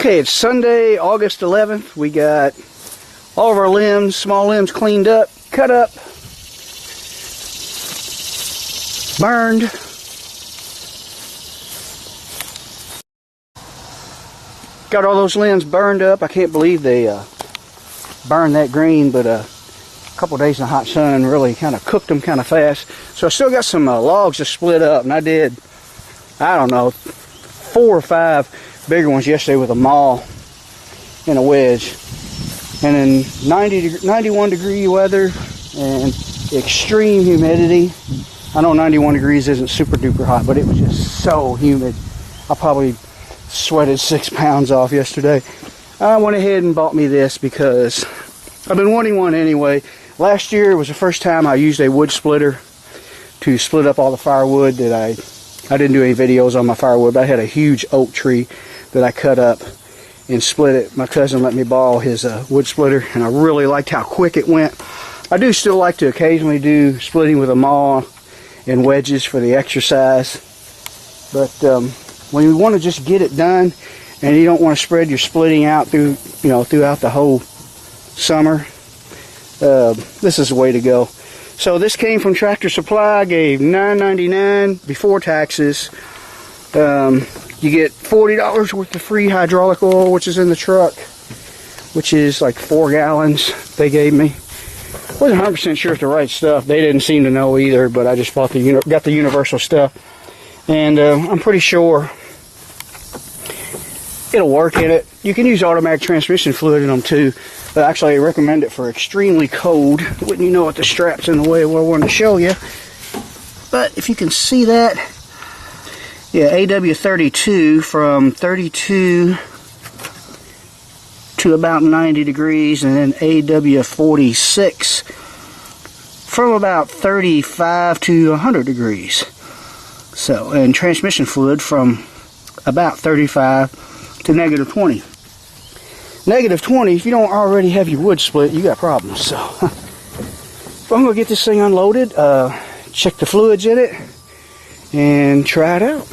Okay, it's Sunday, August 11th. We got all of our limbs, small limbs cleaned up, cut up, burned. Got all those limbs burned up. I can't believe they burned that green, but a couple days in the hot sun really kind of cooked them kind of fast. So I still got some logs to split up, and I did, I don't know, 4 or 5 bigger ones yesterday with a maul and a wedge. And in 91 degree weather and extreme humidity, I know 91 degrees isn't super duper hot, but it was just so humid. I probably sweated 6 pounds off yesterday. I went ahead and bought me this because I've been wanting one anyway. Last year was the first time I used a wood splitter to split up all the firewood that I didn't do any videos on my firewood, but I had a huge oak tree that I cut up and split it. My cousin let me borrow his wood splitter, and I really liked how quick it went. I do still like to occasionally do splitting with a maul and wedges for the exercise, but when you want to just get it done and you don't want to spread your splitting out throughout the whole summer, this is the way to go. So this came from Tractor Supply. I gave $9.99 before taxes. You get $40 worth of free hydraulic oil, which is in the truck, which is like 4 gallons they gave me. Wasn't 100% sure if the right stuff. They didn't seem to know either, but I just bought got the universal stuff, and I'm pretty sure it'll work in it. You can use automatic transmission fluid in them too, but actually I recommend it for extremely cold. Wouldn't you know it, the strap's in the way of what I wanted to show you. But if you can see that, yeah, AW32 from 32 to about 90 degrees, and then AW46 from about 35 to 100 degrees. So, and transmission fluid from about 35 to negative 20. Negative 20, if you don't already have your wood split, you got problems. So, I'm going to get this thing unloaded, check the fluids in it, and try it out.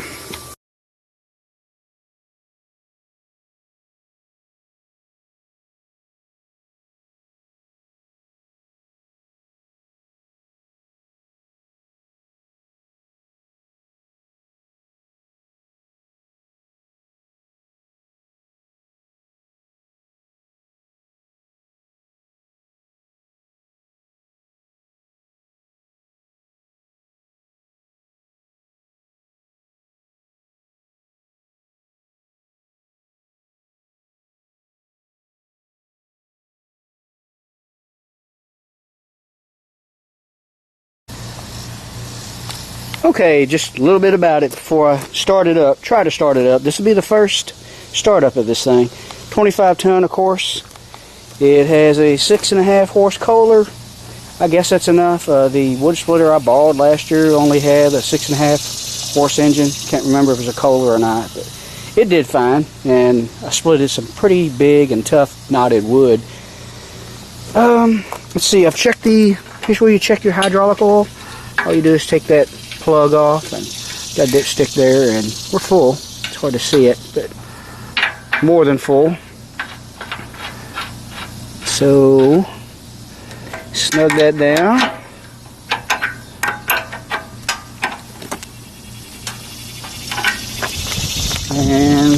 Okay, just a little bit about it before I start it up. Try to start it up. This will be the first startup of this thing. 25 ton, of course. It has a 6.5 horse Kohler. I guess that's enough. The wood splitter I bought last year only had a 6.5 horse engine. Can't remember if it was a Kohler or not, but it did fine. And I splitted some pretty big and tough knotted wood. Let's see. I've checked here's where you check your hydraulic oil. All you do is take that plug off, and got a dipstick there, and we're full. It's hard to see it, but more than full. So snug that down. And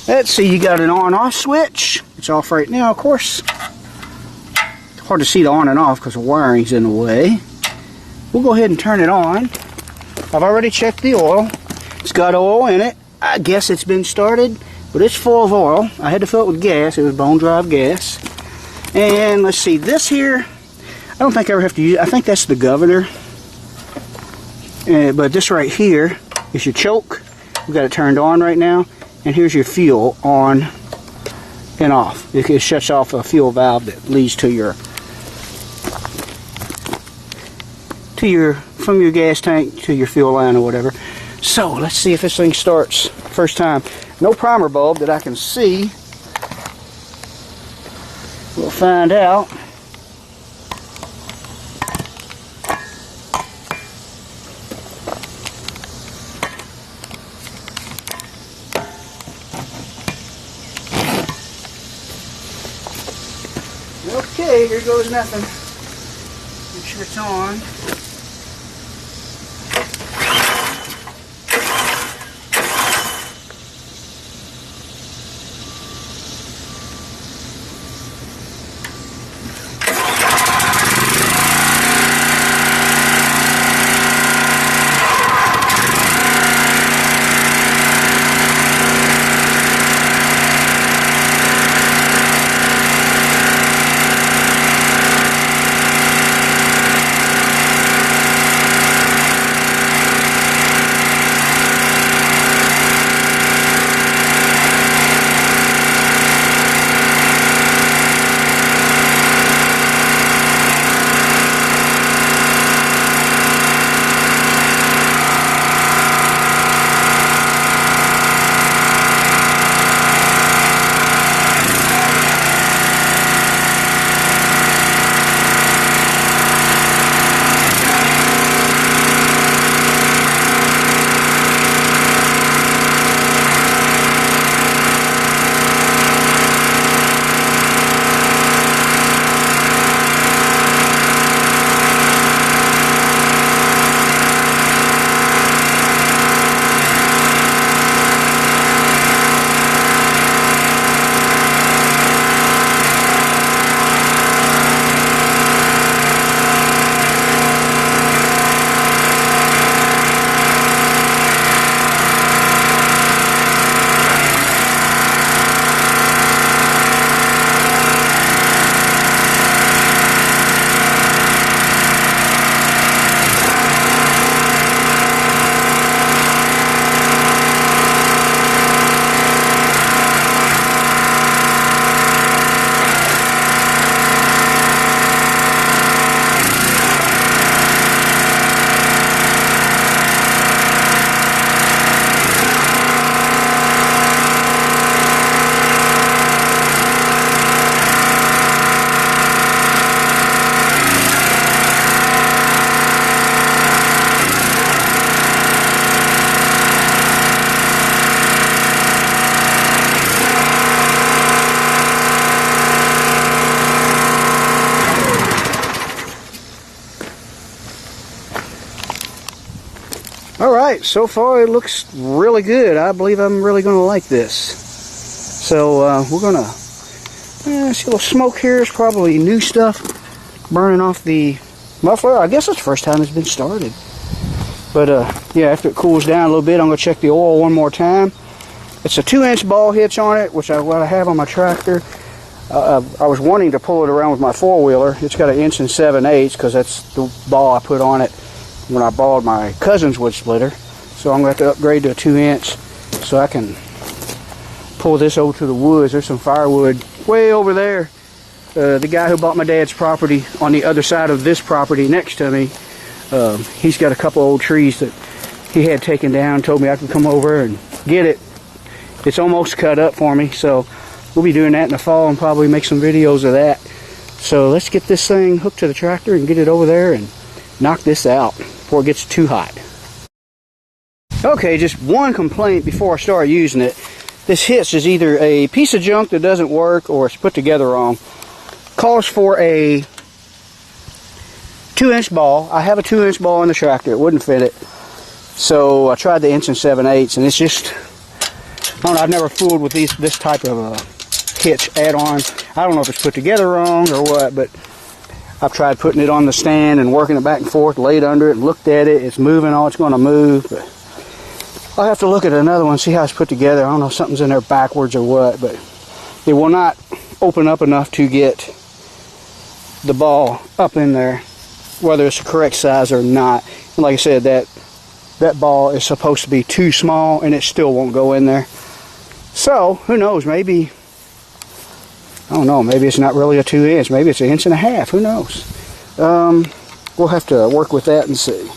let's see, you got an on-off switch. It's off right now, of course. It's hard to see the on and off because the wiring's in the way. We'll go ahead and turn it on. I've already checked the oil. It's got oil in it. I guess it's been started, but it's full of oil. I had to fill it with gas. It was bone drive gas. And let's see, this here, I don't think I ever have to use it. I think that's the governor. But this right here is your choke. We've got it turned on right now. And here's your fuel on and off. It shuts off a fuel valve that leads to from your gas tank to your fuel line or whatever. So let's see if this thing starts first time. No primer bulb that I can see. We'll find out. Okay, here goes nothing. Make sure it's on. Alright, so far it looks really good. I believe I'm really going to like this. So we're going to see a little smoke here. It's probably new stuff burning off the muffler. I guess it's the first time it's been started. But yeah, after it cools down a little bit, I'm going to check the oil one more time. It's a 2-inch ball hitch on it, which what I have on my tractor. I was wanting to pull it around with my 4-wheeler. It's got 1 7/8 inches because that's the ball I put on it when I borrowed my cousin's wood splitter. So I'm going to have to upgrade to a 2-inch so I can pull this over to the woods. There's some firewood way over there. The guy who bought my dad's property on the other side of this property next to me, he's got a couple old trees that he had taken down, told me I could come over and get it. It's almost cut up for me, so we'll be doing that in the fall and probably make some videos of that. So let's get this thing hooked to the tractor and get it over there and knock this out before it gets too hot. Okay, just one complaint before I start using it. This hitch is either a piece of junk that doesn't work or it's put together wrong. Calls for a 2-inch ball. I have a 2-inch ball in the tractor. It wouldn't fit it. So I tried the 1 7/8 inches and it's just, I don't know, I've never fooled with this type of hitch add-on. I don't know if it's put together wrong or what, but I've tried putting it on the stand and working it back and forth, laid under it and looked at it. It's moving all it's going to move. But I'll have to look at another one, see how it's put together. I don't know if something's in there backwards or what, but it will not open up enough to get the ball up in there, whether it's the correct size or not. And like I said, that ball is supposed to be too small and it still won't go in there. So, who knows, maybe, I don't know, maybe it's not really a 2-inch, maybe it's 1.5 inches, who knows. We'll have to work with that and see.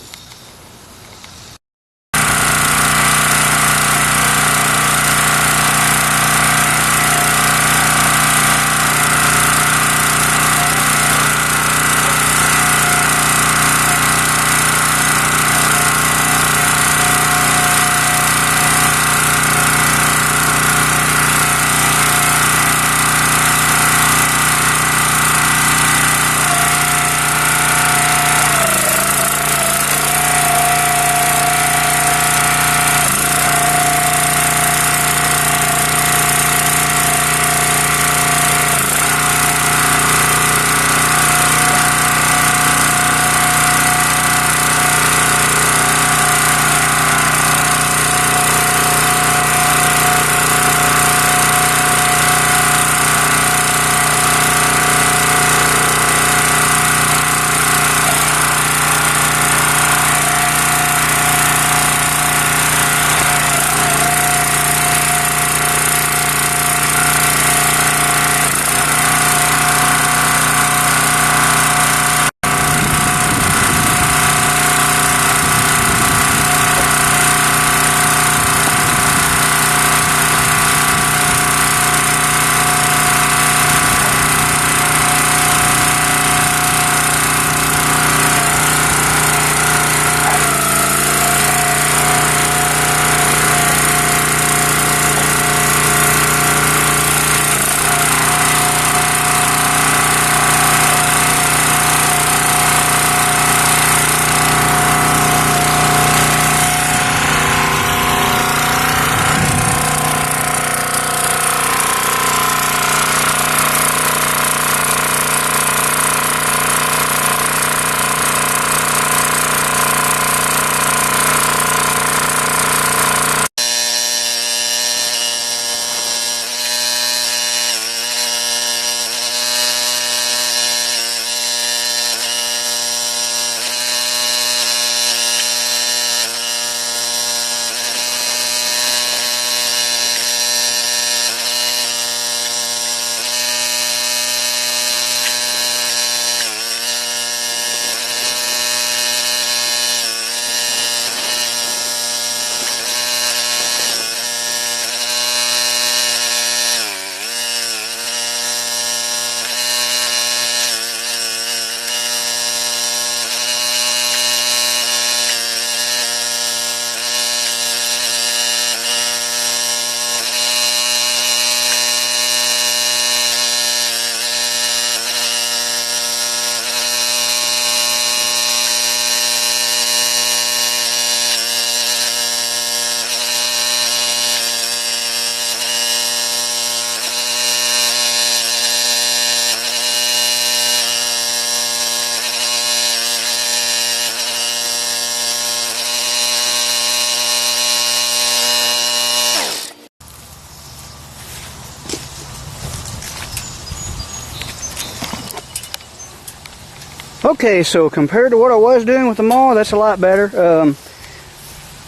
Okay, so compared to what I was doing with the maul, that's a lot better.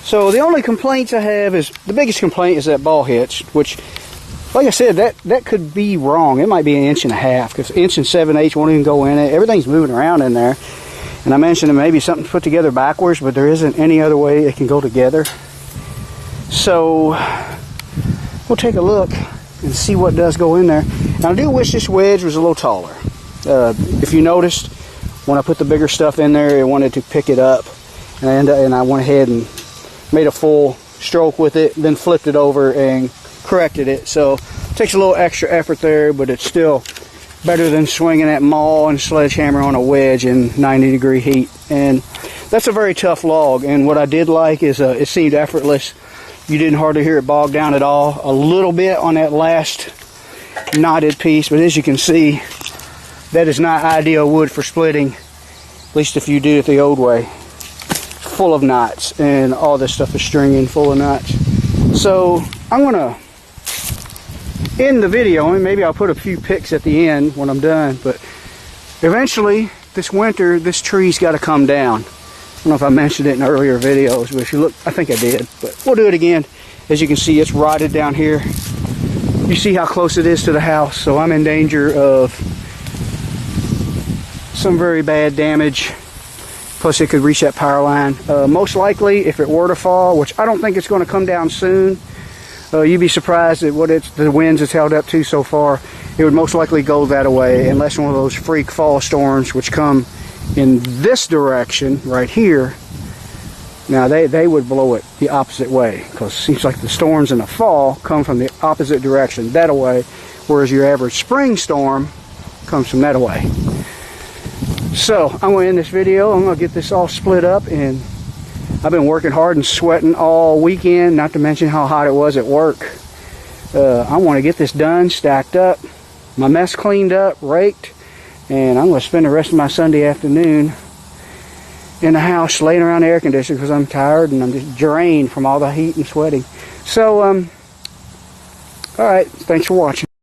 So the only complaints I have is, the biggest complaint is that ball hitch, which, like I said, that could be wrong. It might be 1.5 inches, because 1 7/8 won't even go in it. Everything's moving around in there. And I mentioned that maybe something's put together backwards, but there isn't any other way it can go together. So we'll take a look and see what does go in there. Now, I do wish this wedge was a little taller. If you noticed, when I put the bigger stuff in there, it wanted to pick it up, and I went ahead and made a full stroke with it, then flipped it over and corrected it. So it takes a little extra effort there, but it's still better than swinging that maul and sledgehammer on a wedge in 90-degree heat. And that's a very tough log, and what I did like is it seemed effortless. You didn't hardly hear it bog down at all. A little bit on that last knotted piece, but as you can see, that is not ideal wood for splitting, at least if you do it the old way. Full of knots, and all this stuff is stringing full of knots. So I'm gonna end the video, and maybe I'll put a few pics at the end when I'm done, but eventually this winter this tree's got to come down. I don't know if I mentioned it in earlier videos, but if you look, I think I did, but we'll do it again. As you can see, it's rotted down here. You see how close it is to the house, so I'm in danger of some very bad damage. Plus it could reach that power line. Most likely, if it were to fall, which I don't think it's going to come down soon, you'd be surprised at what the winds it's held up to so far. It would most likely go that way, unless one of those freak fall storms which come in this direction right here. Now they would blow it the opposite way, because it seems like the storms in the fall come from the opposite direction, that way, whereas your average spring storm comes from that way. So I'm going to end this video. I'm going to get this all split up, and I've been working hard and sweating all weekend, not to mention how hot it was at work. I want to get this done, stacked up, my mess cleaned up, raked, and I'm going to spend the rest of my Sunday afternoon in the house laying around the air conditioner, because I'm tired and I'm just drained from all the heat and sweating. So, alright, thanks for watching.